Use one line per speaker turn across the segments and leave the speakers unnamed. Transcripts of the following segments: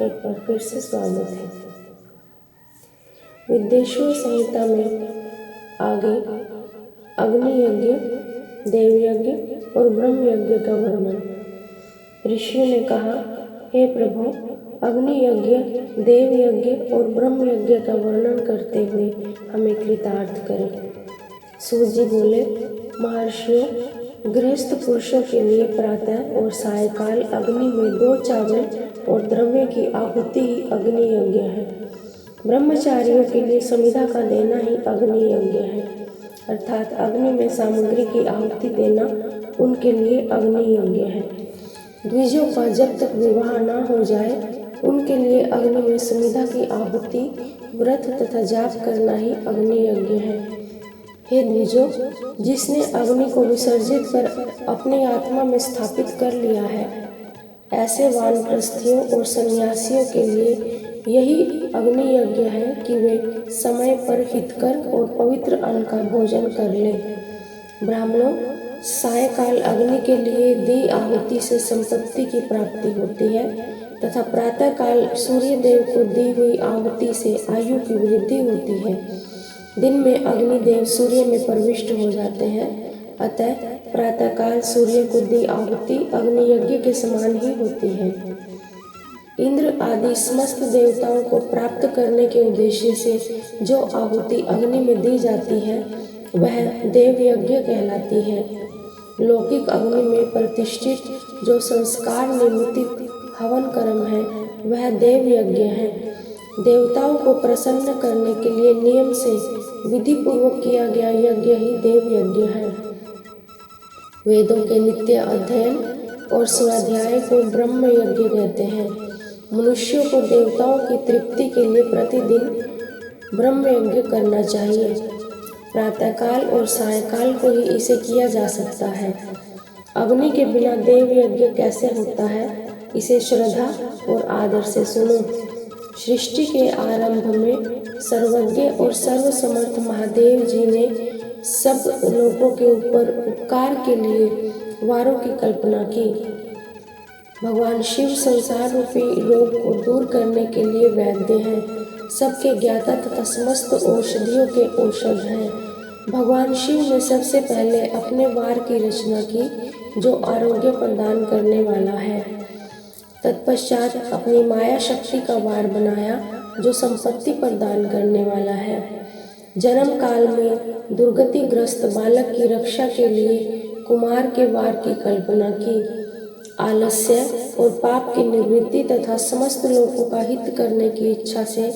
एक बार फिर से स्वागत है। विद्येश्वर संहिता में आगे अग्नि यज्ञ, देव यज्ञ और ब्रह्म यज्ञ का वर्णन। ऋषियों ने कहा, हे प्रभु, अग्नि यज्ञ, देव यज्ञ और ब्रह्म यज्ञ का वर्णन करते हुए हमें कृतार्थ करें। सूत जी बोले, महर्षियों, गृहस्थ पुरुषों के लिए प्रातः और सायकाल अग्नि में 2 चावल और द्रव्य की आहुति ही अग्नि यज्ञ है। ब्रह्मचारियों के लिए समिधा का देना ही अग्नि यज्ञ है, अर्थात अग्नि में सामग्री की आहुति देना उनके लिए अग्नि यज्ञ है। द्विजों का जब तक विवाह न हो जाए उनके लिए अग्नि में समिधा की आहुति, व्रत तथा जाप करना ही अग्नि यज्ञ है। हे द्विजों, जिसने अग्नि को विसर्जित कर अपनी आत्मा में स्थापित कर लिया है, ऐसे वानप्रस्थियों और सन्यासियों के लिए यही अग्नि यज्ञ है कि वे समय पर हितकर और पवित्र अन्न का भोजन कर लें। ब्राह्मणों, सायकाल अग्नि के लिए दी आहुति से संपत्ति की प्राप्ति होती है तथा प्रातःकाल सूर्य देव को दी हुई आहुति से आयु की वृद्धि होती है। दिन में अग्निदेव सूर्य में प्रविष्ट हो जाते हैं, अतः प्रातःकाल सूर्य को दी आहुति अग्नि यज्ञ के समान ही होती है। इंद्र आदि समस्त देवताओं को प्राप्त करने के उद्देश्य से जो आहुति अग्नि में दी जाती है वह देव यज्ञ कहलाती है। लौकिक अग्नि में प्रतिष्ठित जो संस्कार निमित्त हवन कर्म है वह देव यज्ञ है। देवताओं को प्रसन्न करने के लिए नियम से विधि पूर्वक किया गया यज्ञ ही देव यज्ञ है। वेदों के नित्य अध्ययन और स्वाध्याय को ब्रह्म यज्ञ कहते हैं। मनुष्यों को देवताओं की तृप्ति के लिए प्रतिदिन ब्रह्म यज्ञ करना चाहिए। प्रातःकाल और सायकाल को ही इसे किया जा सकता है। अग्नि के बिना देव यज्ञ कैसे होता है, इसे श्रद्धा और आदर से सुनो। सृष्टि के आरंभ में सर्वज्ञ और सर्वसमर्थ महादेव जी ने सब लोगों के ऊपर उपकार के लिए वारों की कल्पना की। भगवान शिव संसार रूपी रोग को दूर करने के लिए वैद्य हैं, सबके ज्ञाता तथा समस्त औषधियों के औषध हैं। भगवान शिव ने सबसे पहले अपने वार की रचना की जो आरोग्य प्रदान करने वाला है। तत्पश्चात अपनी माया शक्ति का वार बनाया जो संपत्ति प्रदान करने वाला है। जन्म काल में दुर्गतिग्रस्त बालक की रक्षा के लिए कुमार के वार की कल्पना की। आलस्य और पाप की निवृत्ति तथा समस्त लोगों का हित करने की इच्छा से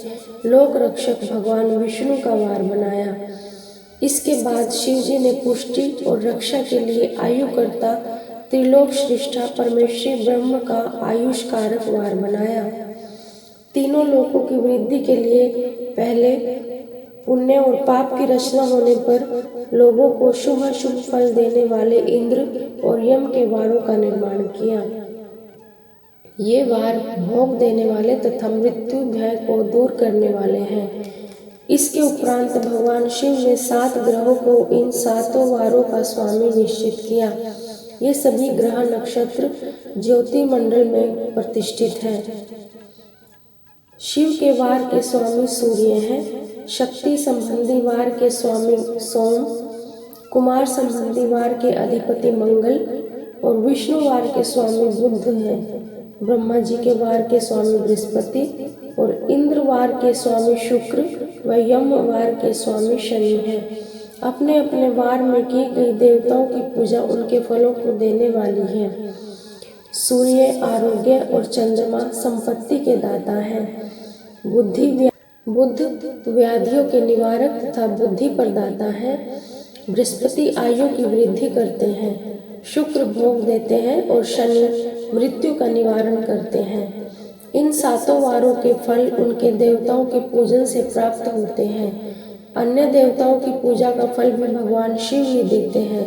लोक रक्षक भगवान विष्णु का वार बनाया। इसके बाद शिव जी ने पुष्टि और रक्षा के लिए आयुकर्ता त्रिलोक श्रेष्ठा परमेश्वरी ब्रह्म का आयुष कारक वार बनाया। तीनों लोकों की वृद्धि के लिए पहले पुण्य और पाप की रचना होने पर लोगों को शुभ अशुभ फल देने वाले इंद्र और यम के वारों का निर्माण किया। ये वार भोग देने वाले तथा मृत्यु भय को दूर करने वाले हैं। इसके उपरांत भगवान शिव ने 7 ग्रहों को इन 7 वारों का स्वामी निश्चित किया। ये सभी ग्रह नक्षत्र ज्योति मंडल में प्रतिष्ठित हैं। शिव के वार के स्वामी सूर्य हैं, शक्ति संबंधी वार के स्वामी सोम, कुमार संबंधी वार के अधिपति मंगल और विष्णु वार के स्वामी बुध हैं। ब्रह्मा जी के वार के स्वामी बृहस्पति और इंद्र वार के स्वामी शुक्र व यम वार के स्वामी शनि हैं। अपने अपने वार में की गई देवताओं की पूजा उनके फलों को देने वाली है। सूर्य आरोग्य और चंद्रमा संपत्ति के दाता हैं। बुध व्याधियों के निवारक तथा बुद्धि प्रदाता है। बृहस्पति आयु की वृद्धि करते हैं। शुक्र भोग देते हैं और शनि मृत्यु का निवारण करते हैं। इन 7 वारों के फल उनके देवताओं के पूजन से प्राप्त होते हैं। अन्य देवताओं की पूजा का फल भी भगवान शिव ही देते हैं।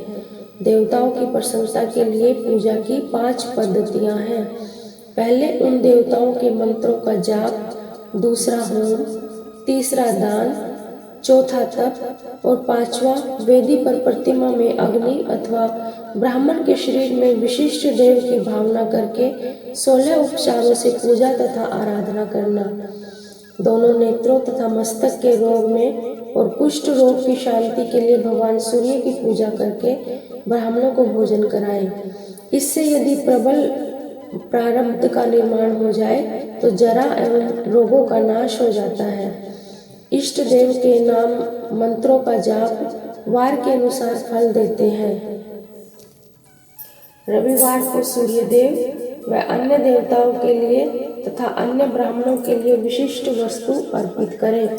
देवताओं की प्रशंसा के लिए पूजा की 5 पद्धतियां हैं। पहले उन देवताओं के मंत्रों का जाप, दूसरा होम, तीसरा दान, चौथा तप और पांचवा वेदी पर प्रतिमा में अग्नि अथवा ब्राह्मण के शरीर में विशिष्ट देव की भावना करके 16 उपचारों से पूजा तथा आराधना करना। दोनों नेत्रों तथा मस्तक के रोग में और कुष्ठ रोग की शांति के लिए भगवान सूर्य की पूजा करके ब्राह्मणों को भोजन कराएं। इससे यदि प्रबल प्रारब्ध का निर्माण हो जाए तो जरा एवं रोगों का नाश हो जाता है। इष्ट देव के नाम मंत्रों का जाप वार के अनुसार फल देते हैं। रविवार को सूर्य देव व अन्य देवताओं के लिए तथा अन्य ब्राह्मणों के लिए विशिष्ट वस्तु अर्पित करें।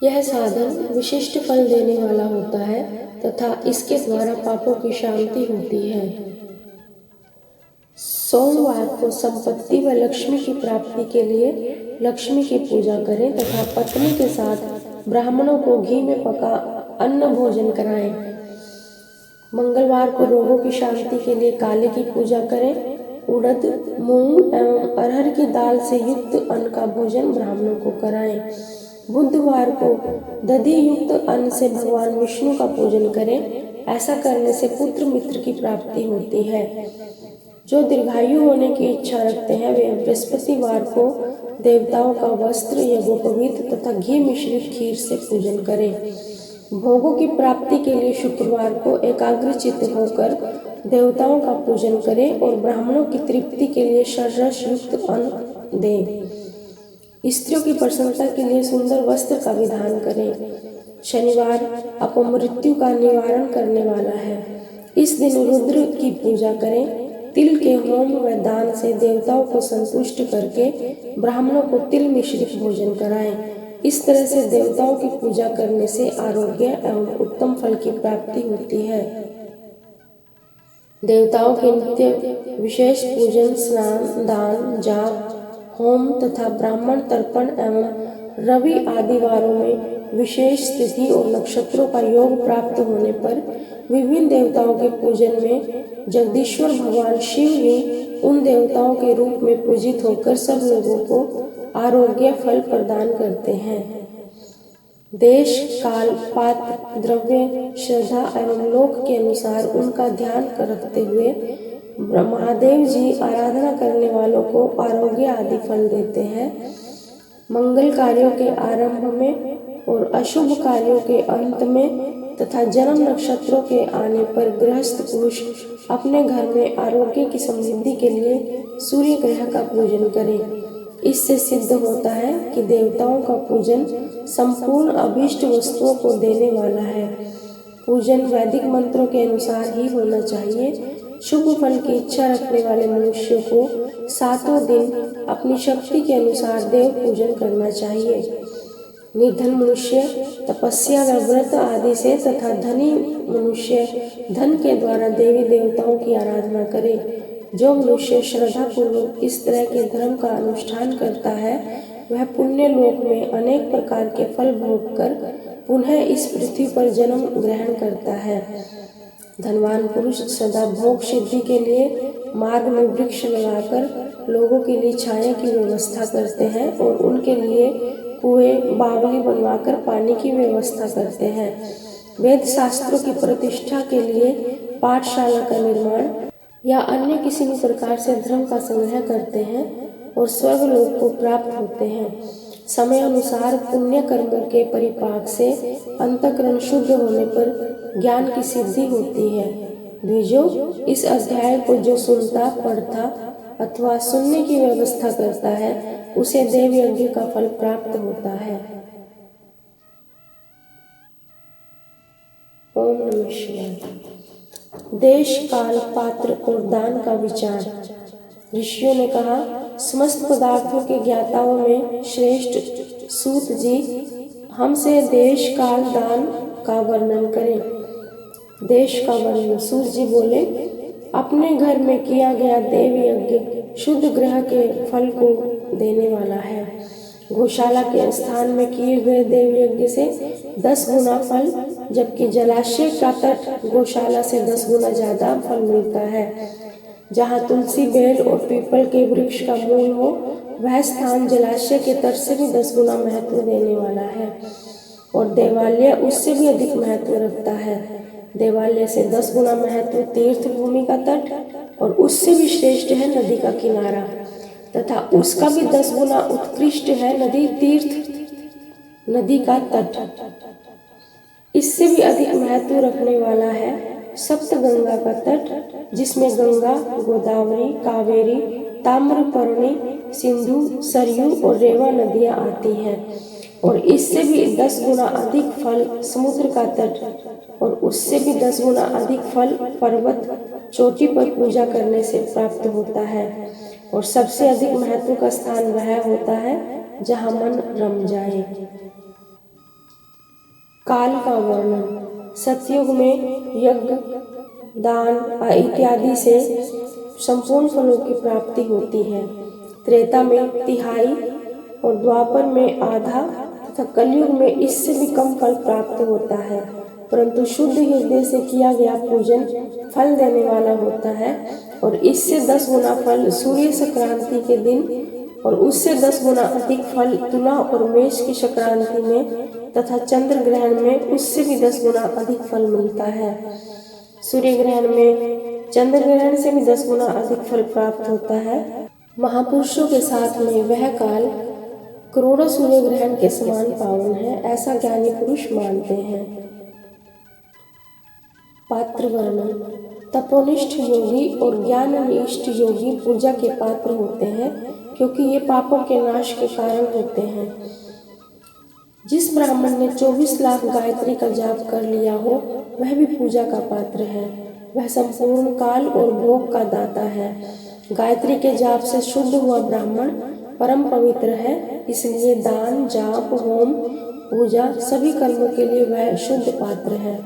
यह साधन विशिष्ट फल देने वाला होता है तथा इसके द्वारा पापों की शांति होती है। सोमवार को संपत्ति व लक्ष्मी की प्राप्ति के लिए लक्ष्मी की पूजा करें तथा पत्नी के साथ ब्राह्मणों को घी में पका अन्न भोजन कराएं। मंगलवार को रोगों की शांति के लिए काले की पूजा करें। उड़द, मूंग एवं अरहर की दाल से युक्त अन्न का भोजन ब्राह्मणों को कराएं। बुधवार को दधि युक्त अन्न से भगवान विष्णु का पूजन करें। ऐसा करने से पुत्र मित्र की प्राप्ति होती है। जो दीर्घायु होने की इच्छा रखते हैं वे बृहस्पतिवार को देवताओं का वस्त्र यज्ञोपवीत तथा घी मिश्रित खीर से पूजन करें। भोगों की प्राप्ति के लिए शुक्रवार को एकाग्रचित्त होकर देवताओं का पूजन करें और ब्राह्मणों की तृप्ति के लिए षड्रस युक्त अन्न दें। स्त्रियों की प्रसन्नता के लिए सुंदर वस्त्र का विधान करें। शनिवार अपमृत्यु का निवारण करने वाला है। इस दिन रुद्र की पूजा करें। तिल के होम व दान से देवताओं को संतुष्ट करके ब्राह्मणों को तिल मिश्रित भोजन कराएं। इस तरह से देवताओं की पूजा करने से आरोग्य एवं उत्तम फल की प्राप्ति होती है। देवताओं के नित्य विशेष पूजन, स्नान, दान, जाप, होम तथा ब्राह्मण तर्पण एवं रवि आदि वारों में विशेष तिथि और नक्षत्रों का योग प्राप्त होने पर विभिन्न देवताओं के पूजन में जगदीश्वर भगवान शिव ही उन देवताओं के रूप में पूजित होकर सब लोगों को आरोग्य फल प्रदान करते हैं। देश, काल, पात्र, द्रव्य, श्रद्धा एवं लोक के अनुसार उनका ध्यान रखते हुए महादेव जी आराधना करने वालों को आरोग्य आदि फल देते हैं। मंगल कार्यों के आरंभ में और अशुभ कार्यों के अंत में तथा जन्म नक्षत्रों के आने पर गृहस्थ पुरुष अपने घर में आरोग्य की समृद्धि के लिए सूर्य ग्रह का पूजन करें। इससे सिद्ध होता है कि देवताओं का पूजन संपूर्ण अभीष्ट वस्तुओं को देने वाला है। पूजन वैदिक मंत्रों के अनुसार ही होना चाहिए। शुभ फल की इच्छा रखने वाले मनुष्यों को 7 दिन अपनी शक्ति के अनुसार देव पूजन करना चाहिए। निर्धन मनुष्य तपस्या व व्रत आदि से तथा धनी मनुष्य धन के द्वारा देवी देवताओं की आराधना करे। जो मनुष्य श्रद्धा पूर्वक इस तरह के धर्म का अनुष्ठान करता है वह पुण्य लोक में अनेक प्रकार के फल भोग कर पुनः इस पृथ्वी पर जन्म ग्रहण करता है। धनवान पुरुष सदा भोग सिद्धि के लिए मार्ग में वृक्ष लगाकर लोगों के लिए छाया की व्यवस्था करते हैं और उनके लिए कुएं, बावली बनवाकर पानी की व्यवस्था करते हैं। वेद शास्त्रों की प्रतिष्ठा के लिए पाठशाला का निर्माण या अन्य किसी भी प्रकार से धर्म का संग्रह करते हैं और स्वर्ग लोक को प्राप्त होते हैं। समय अनुसार पुण्य कर्म के परिपाक से अंतःकरण शुद्ध होने पर ज्ञान की सिद्धि होती है। द्विजो, इस अध्याय को जो सुनता, पढ़ता अथवा सुनने की व्यवस्था करता है उसे देव यज्ञ का फल प्राप्त होता है। ओम नमः शिवाय। देश, काल, पात्र और दान का विचार। ऋषियों ने कहा, समस्त पदार्थों के ज्ञाताओं में श्रेष्ठ सूत जी हमसे देश, काल, दान का वर्णन करें। देश का वर्णन। सूत जी बोले, अपने घर में किया गया देव यज्ञ शुद्ध ग्रह के फल को देने वाला है। गौशाला के स्थान में किए गए देव यज्ञ से 10 गुना फल, जबकि जलाशय का तट गौशाला से 10 गुना ज्यादा फल मिलता है। जहाँ तुलसी, बेल और पीपल के वृक्ष का मूल हो वह स्थान जलाशय के तट से भी 10 गुना महत्व देने वाला है। और देवालय उससे भी अधिक महत्व रखता है। देवालय से 10 गुना महत्व तीर्थ भूमि का तट और उससे भी श्रेष्ठ है नदी का किनारा, तथा उसका भी 10 गुना उत्कृष्ट है नदी का तट। इससे भी अधिक महत्व रखने वाला है सप्तगंगा का तट, जिसमें गंगा, गोदावरी, कावेरी, ताम्रपर्णी, सिंधु, सरयू और रेवा नदियां आती हैं। और इससे भी 10 गुना अधिक फल समुद्र का तट और उससे भी 10 गुना अधिक फल पर्वत चोटी पर पूजा करने से प्राप्त होता है। और सबसे अधिक महत्व का स्थान वह होता है जहाँ मन रम जाए। काल का वर्णन। सतयुग में यज्ञ, दान इत्यादि से संपूर्ण फलों की प्राप्ति होती है। त्रेता में तिहाई और द्वापर में आधा तथा कलयुग में इससे भी कम फल प्राप्त होता है, परंतु शुद्ध हृदय से किया गया पूजन फल देने वाला होता है। और इससे 10 गुना फल सूर्य संक्रांति के दिन और उससे 10 गुना अधिक फल तुला और मेष की संक्रांति में तथा चंद्र ग्रहण में उससे भी 10 गुना अधिक फल मिलता है। सूर्य ग्रहण में चंद्र ग्रहण से भी 10 गुना अधिक फल प्राप्त होता है। महापुरुषों के साथ में वह काल करोड़ों सूर्य ग्रहण के समान पावन है, ऐसा ज्ञानी पुरुष मानते हैं। पात्र वर्णन। तपोनिष्ठ योगी और ज्ञाननिष्ठ योगी पूजा के पात्र होते हैं, क्योंकि ये पापों के नाश के कारण होते हैं। जिस ब्राह्मण ने 24 लाख गायत्री का जाप कर लिया हो वह भी पूजा का पात्र है। वह संपूर्ण काल और भोग का दाता है। गायत्री के जाप से शुद्ध हुआ ब्राह्मण परम पवित्र है, इसलिए दान, जाप, होम, पूजा सभी कर्मों के लिए वह शुद्ध पात्र है।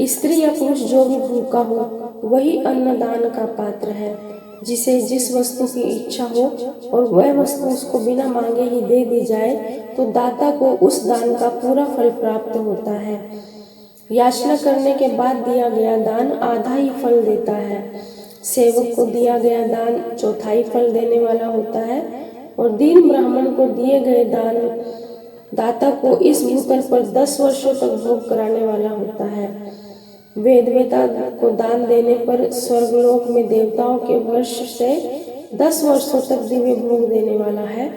स्त्री या पुरुष जो भी भूखा हो वही अन्नदान का पात्र है। जिसे जिस वस्तु की इच्छा हो और वह वस्तु उसको बिना मांगे ही दे दी जाए तो दाता को उस दान का पूरा फल प्राप्त होता है। याचना करने के बाद दिया गया दान आधा ही फल देता है। सेवक को दिया गया दान चौथाई फल देने वाला होता है और दीन ब्राह्मण को दिए गए दान दाता को इस भूतल पर 10 वर्षों तक भोग कराने वाला होता है। वेद वेदा को दान देने पर स्वर्गलोक में देवताओं के वर्ष से 10 वर्षों तक दिव्य भोग देने वाला है,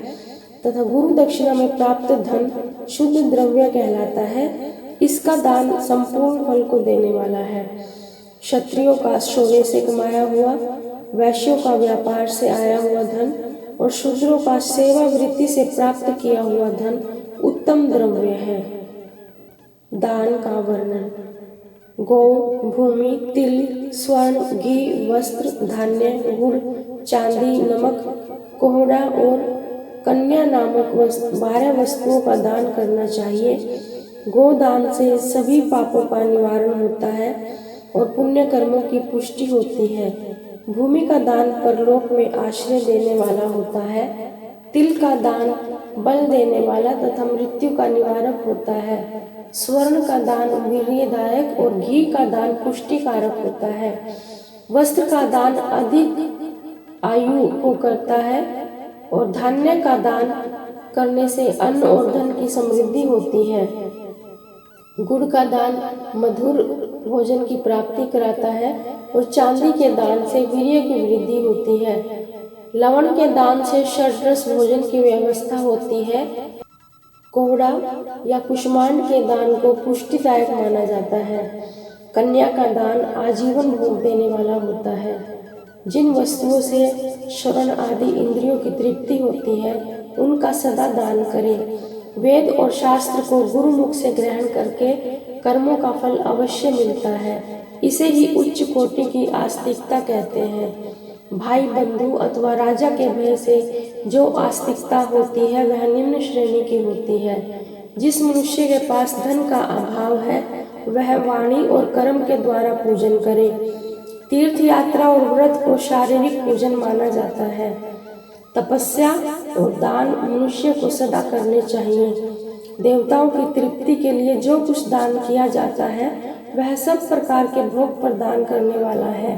तथा गुरु दक्षिणा में प्राप्त धन शुद्ध द्रव्य कहलाता है। इसका दान संपूर्ण फल को देने वाला है। क्षत्रियों का शौर्य से कमाया हुआ, वैश्यों का व्यापार से आया हुआ धन और शूद्रों का सेवा वृत्ति से प्राप्त किया हुआ धन उत्तम द्रव्य है। दान का वर्णन। गौ, भूमि, तिल, स्वर्ण, घी, वस्त्र, धान्य, गुड़, चांदी, नमक, कोहड़ा और कन्या नामक 12 वस्तुओं का दान करना चाहिए। गोदान से सभी पापों का निवारण होता है और पुण्य कर्मों की पुष्टि होती है। भूमि का दान परलोक में आश्रय देने वाला होता है। तिल का दान बल देने वाला तथा मृत्यु का निवारक होता है। स्वर्ण का दान वीर्यदायक और घी का दान पुष्टिकारक होता है। वस्त्र का दान अधिक आयु को करता है और धान्य का दान करने से अन्न और धन की समृद्धि होती है। गुड़ का दान मधुर भोजन की प्राप्ति कराता है और चांदी के दान से वीर्य की वृद्धि होती है। लवण के दान से षड्रस भोजन की व्यवस्था होती है। कोहड़ा या कुष्मांड के दान को पुष्टिदायक माना जाता है। कन्या का दान आजीवन भोग देने वाला होता है। जिन वस्तुओं से श्रवण आदि इंद्रियों की तृप्ति होती है उनका सदा दान करें। वेद और शास्त्र को गुरुमुख से ग्रहण करके कर्मों का फल अवश्य मिलता है। इसे ही उच्च कोटि की आस्तिकता कहते हैं। भाई, बंधु अथवा राजा के भय से जो आस्तिकता होती है वह निम्न श्रेणी की होती है। जिस मनुष्य के पास धन का अभाव है वह वाणी और कर्म के द्वारा पूजन करे। तीर्थ यात्रा और व्रत को शारीरिक पूजन माना जाता है। तपस्या और दान मनुष्य को सदा करने चाहिए। देवताओं की तृप्ति के लिए जो कुछ दान किया जाता है वह सब प्रकार के भोग प्रदान करने वाला है।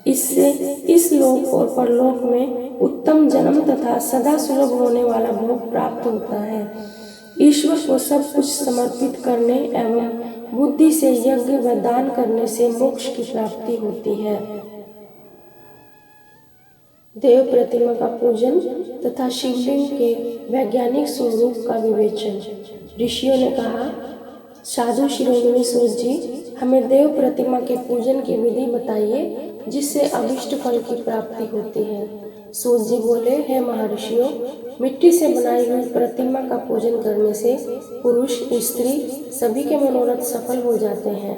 इससे इस लोक और परलोक में उत्तम जन्म तथा सदा सुलभ होने वाला भोग प्राप्त होता है। ईश्वर को सब कुछ समर्पित करने एवं बुद्धि से यज्ञ व दान करने से मोक्ष की प्राप्ति होती है। देव प्रतिमा का पूजन तथा शिवलिंग के वैज्ञानिक स्वरूप का विवेचन। ऋषियों ने कहा, साधु शिरोमणि सूत जी, हमें देव प्रतिमा के पूजन की विधि बताइए जिससे अभिष्ट फल की प्राप्ति होती है। सूत जी बोले, हे महर्षियों, मिट्टी से बनाई हुई प्रतिमा का पूजन करने से पुरुष स्त्री सभी के मनोरथ सफल हो जाते हैं।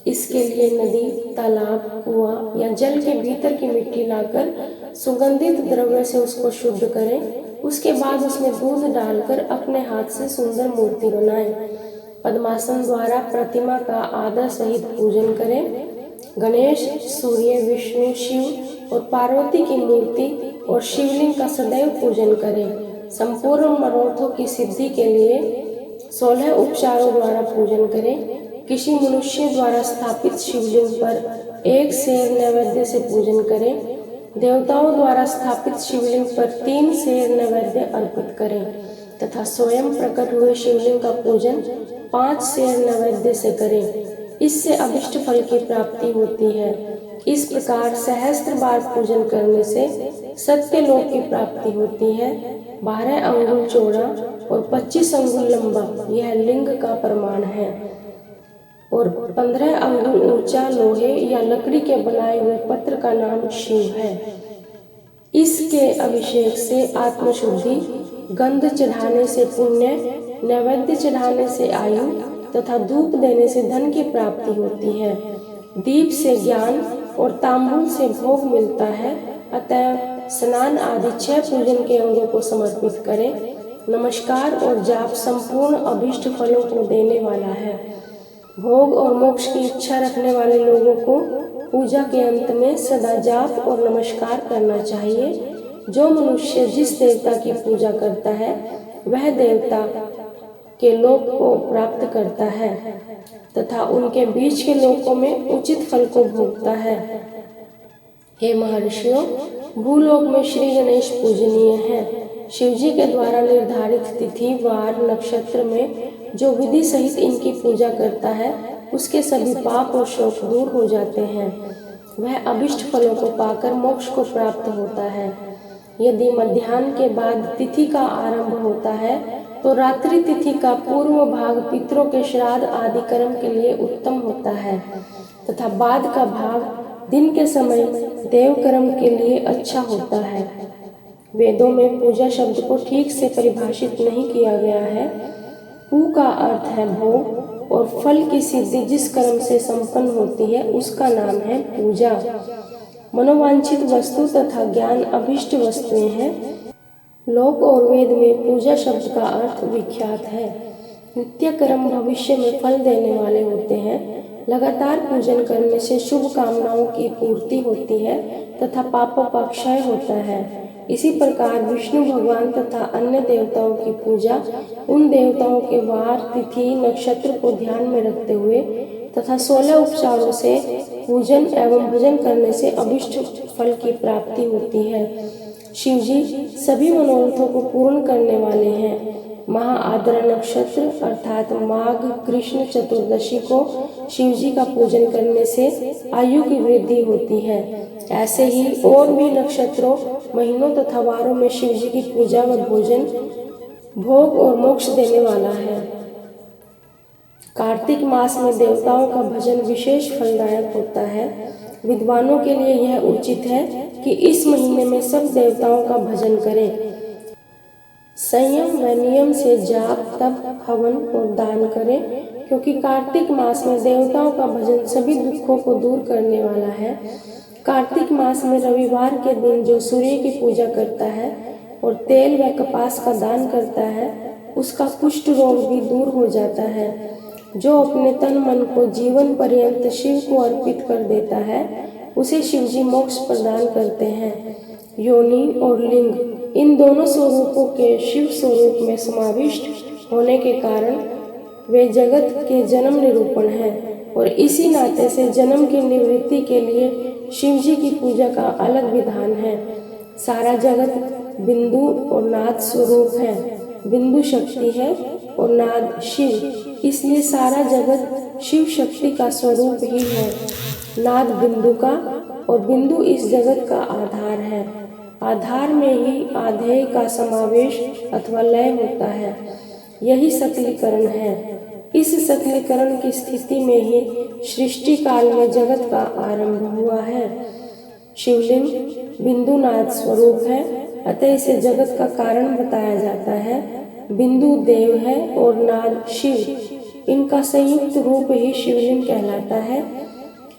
इसके लिए नदी, तालाब, कुआं या जल के भीतर की मिट्टी लाकर सुगंधित द्रव्य से उसको शुद्ध करें। उसके बाद उसमें दूध डालकर अपने हाथ से सुंदर मूर्ति बनाएं। पद्मासन द्वारा प्रतिमा का आदर सहित पूजन करें। गणेश, सूर्य, विष्णु, शिव और पार्वती की मूर्ति और शिवलिंग का सदैव पूजन करें। संपूर्ण मनोरथों की सिद्धि के लिए 16 उपचारों द्वारा पूजन करें। किसी मनुष्य द्वारा स्थापित शिवलिंग पर 1 सेर नैवेद्य से पूजन करें। देवताओं द्वारा स्थापित शिवलिंग पर 3 सेर नैवेद्य अर्पित करें तथा स्वयं प्रकट हुए शिवलिंग का पूजन 5 सेर नैवेद्य से करें। इससे अभिष्ट फल की प्राप्ति होती है। इस प्रकार सहस्त्र बार पूजन करने से सत्य लोक की प्राप्ति होती है। 12 अंगुल चौड़ा और 25 अंगुल लंबा यह लिंग का प्रमाण है और 15 अंगुल ऊंचा लोहे या लकड़ी के बनाए हुए पत्र का नाम शिव है। इसके अभिषेक से आत्मशुद्धि, गंध चढ़ाने से पुण्य, नैवेद्य चढ़ाने से आयु तथा धूप देने से धन की प्राप्ति होती है। दीप से ज्ञान और तांबूल से भोग मिलता है। अतः स्नान आदि 6 पूजन के अंगों को समर्पित करें। नमस्कार और जाप संपूर्ण अभीष्ट फलों को देने वाला है। भोग और मोक्ष की इच्छा रखने वाले लोगों को पूजा के अंत में सदा जाप और नमस्कार करना चाहिए। जो मनुष्य जिस देवता की पूजा करता है वह देवता के लोक को प्राप्त करता है तथा उनके बीच के लोकों में उचित फल को भोगता है। हे महर्षियों, भूलोक में श्री गणेश पूजनीय हैं। शिवजी के द्वारा निर्धारित तिथि, वार, नक्षत्र में जो विधि सहित इनकी पूजा करता है उसके सभी पाप और शोक दूर हो जाते हैं। वह अभिष्ट फलों को पाकर मोक्ष को प्राप्त होता है। यदि मध्याह्न के बाद तिथि का आरंभ होता है तो रात्रि तिथि का पूर्व भाग पितरों के श्राद्ध आदि कर्म के लिए उत्तम होता है तथा बाद का भाग दिन के समय देव कर्म के लिए अच्छा होता है। वेदों में पूजा शब्द को ठीक से परिभाषित नहीं किया गया है। पू का अर्थ है भोग और फल की सिद्धि जिस कर्म से संपन्न होती है उसका नाम है पूजा। मनोवांछित वस्तु तथा ज्ञान अभिष्ट वस्तुएं हैं। लोक और वेद में पूजा शब्द का अर्थ विख्यात है। नित्य कर्म भविष्य में फल देने वाले होते हैं। लगातार पूजन करने से शुभ कामनाओं की पूर्ति होती है तथा पापों का क्षय होता है। इसी प्रकार विष्णु भगवान तथा अन्य देवताओं की पूजा उन देवताओं के वार, तिथि, नक्षत्र को ध्यान में रखते हुए तथा 16 उपचारों से पूजन एवं भजन करने से अभिष्ट फल की प्राप्ति होती है। शिवजी सभी मनोरथों को पूर्ण करने वाले हैं। महाआद्रा नक्षत्र अर्थात माघ कृष्ण चतुर्दशी को शिवजी का पूजन करने से आयु की वृद्धि होती है। ऐसे ही और भी नक्षत्रों, महीनों तथा वारों में शिवजी की पूजा व भोजन भोग और मोक्ष देने वाला है। कार्तिक मास में देवताओं का भजन विशेष फलदायक होता है। विद्वानों के लिए यह उचित है कि इस महीने में सब देवताओं का भजन करें। संयम व नियम से जाप, तप, हवन और दान करें, क्योंकि कार्तिक मास में देवताओं का भजन सभी दुखों को दूर करने वाला है। कार्तिक मास में रविवार के दिन जो सूर्य की पूजा करता है और तेल व कपास का दान करता है उसका कुष्ठ रोग भी दूर हो जाता है। जो अपने तन मन को जीवन पर्यंत शिव को अर्पित कर देता है उसे शिवजी मोक्ष प्रदान करते हैं। योनि और लिंग इन दोनों स्वरूपों के शिव स्वरूप में समाविष्ट होने के कारण वे जगत के जन्म निरूपण हैं और इसी नाते से जन्म की निवृत्ति के लिए शिवजी की पूजा का अलग विधान है। सारा जगत बिंदु और नाद स्वरूप है। बिंदु शक्ति है और नाद शिव, इसलिए सारा जगत शिव शक्ति का स्वरूप ही है। नाद बिंदु का और बिंदु इस जगत का आधार है। आधार में ही आधेय का समावेश अथवा लय होता है, यही सकलीकरण है। इस सकलीकरण की स्थिति में ही सृष्टि काल में जगत का आरंभ हुआ है। शिवलिंग बिंदु नाद स्वरूप है, अतः इसे जगत का कारण बताया जाता है। बिंदु देव है और नाद शिव, इनका संयुक्त रूप ही शिवलिंग कहलाता है।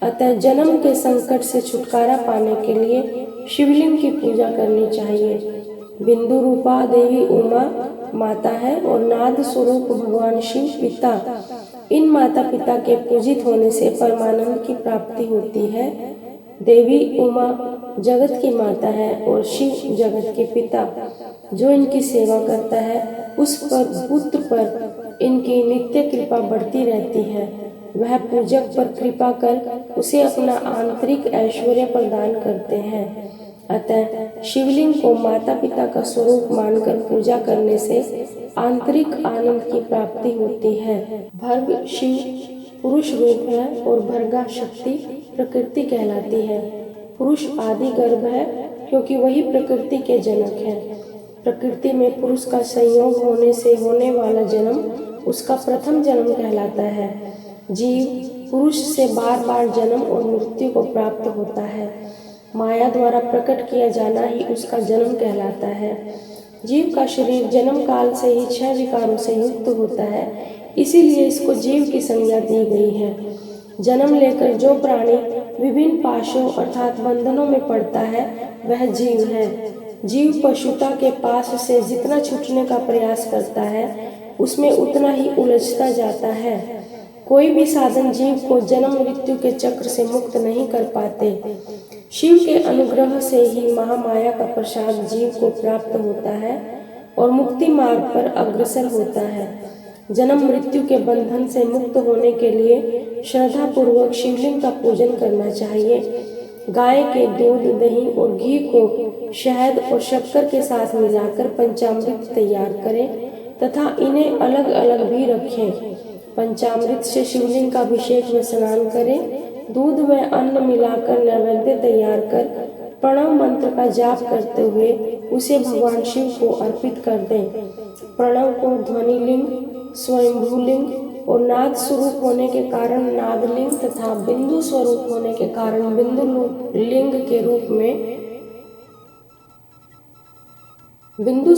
अतः जन्म के संकट से छुटकारा पाने के लिए शिवलिंग की पूजा करनी चाहिए। बिंदु रूपा देवी उमा माता है और नाद स्वरूप भगवान शिव पिता। इन माता पिता के पूजित होने से परमानंद की प्राप्ति होती है। देवी उमा जगत की माता है और शिव जगत के पिता। जो इनकी सेवा करता है उस पर पुत्र पर इनकी नित्य कृपा बढ़ती रहती है। वह पूजक पर कृपा कर उसे अपना आंतरिक ऐश्वर्य प्रदान करते हैं। अतः शिवलिंग को माता पिता का स्वरूप मानकर पूजा करने से आंतरिक आनंद की प्राप्ति होती है। भर्ग शिव पुरुष रूप है और भर्गा शक्ति प्रकृति कहलाती है। पुरुष आदि गर्भ है क्योंकि वही प्रकृति के जनक है। प्रकृति में पुरुष का संयोग होने से होने वाला जन्म उसका प्रथम जन्म कहलाता है। जीव पुरुष से बार बार जन्म और मृत्यु को प्राप्त होता है। माया द्वारा प्रकट किया जाना ही उसका जन्म कहलाता है। जीव का शरीर जन्म काल से ही 6 विकारों से युक्त होता है, इसीलिए इसको जीव की संज्ञा दी गई है। जन्म लेकर जो प्राणी विभिन्न पाशों अर्थात बंधनों में पड़ता है वह जीव है। जीव पशुता के पास से जितना छूटने का प्रयास करता है उसमें उतना ही उलझता जाता है। कोई भी साधन जीव को जन्म मृत्यु के चक्र से मुक्त नहीं कर पाते। शिव के अनुग्रह से ही महामाया का प्रसाद जीव को प्राप्त होता है और मुक्ति मार्ग पर अग्रसर होता है। जन्म मृत्यु के बंधन से मुक्त होने के लिए श्रद्धा पूर्वक शिवलिंग का पूजन करना चाहिए। गाय के दूध, दही और घी को शहद और शक्कर के साथ मिलाकर पंचामृत तैयार करें तथा इन्हें अलग अलग भी रखें। पंचामृत से शिवलिंग का अभिषेक में स्नान करें। दूध में अन्न मिलाकर नैवेद्य तैयार कर प्रणव मंत्र का जाप करते हुए उसे भगवान शिव को अर्पित कर दें। प्रणव को ध्वनिलिंग, स्वयंभूलिंग और नाद स्वरूप होने के कारण नादलिंग तथा बिंदु स्वरूप होने के कारण बिंदु लिंग के रूप में बिंदु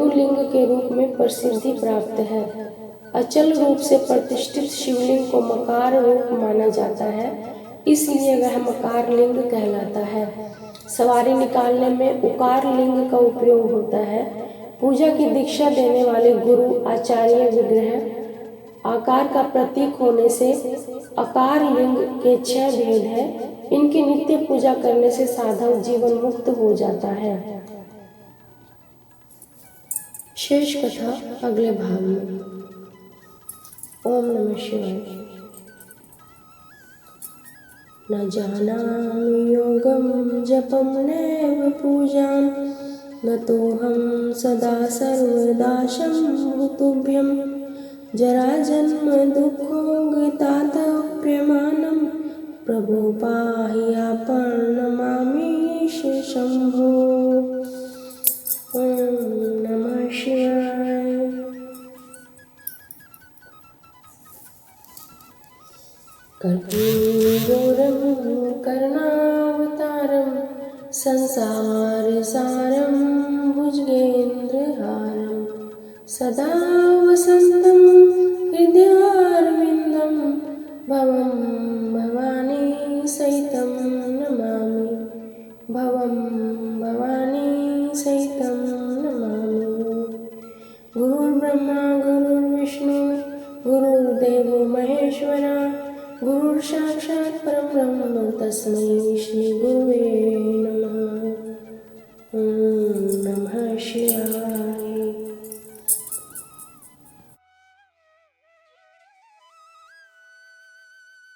लिंग के रूप में प्रसिद्धि प्राप्त है। अचल रूप से प्रतिष्ठित शिवलिंग को मकार रूप माना जाता है, इसलिए वह मकार लिंग कहलाता है। सवारी निकालने में उकार लिंग का उपयोग होता है। पूजा की दीक्षा देने वाले गुरु आचार्य विग्रह आकार का प्रतीक होने से आकार लिंग के 6 भेद हैं। इनकी नित्य पूजा करने से साधक जीवन मुक्त हो जाता है। शेष कथा अगले भाग में। ओम नमः शिवाय। न जानामि योगं जपं नैव पूजां नतोऽहं सदा सर्वदा शम्भुतुभ्यं जराजन्म दुःखोऽगतातप्यमानं प्रभो पाहि आपं नमामीश शम्भो। ओम नमः शिवाय। कर्पूरं कर्णावतारं संसारसारं भुजगेन्द्रहारं सदा वसन्तं हृदयारविन्दं भवं भवानी सहितं नमामि। भवं भवानी सहितं नमामि। गुरुर्ब्रह्मा गुरुर्विष्णु गुरुर्देवो महेश्वरा गुरुः साक्षात् परब्रह्म तस्मै श्री गुरुवे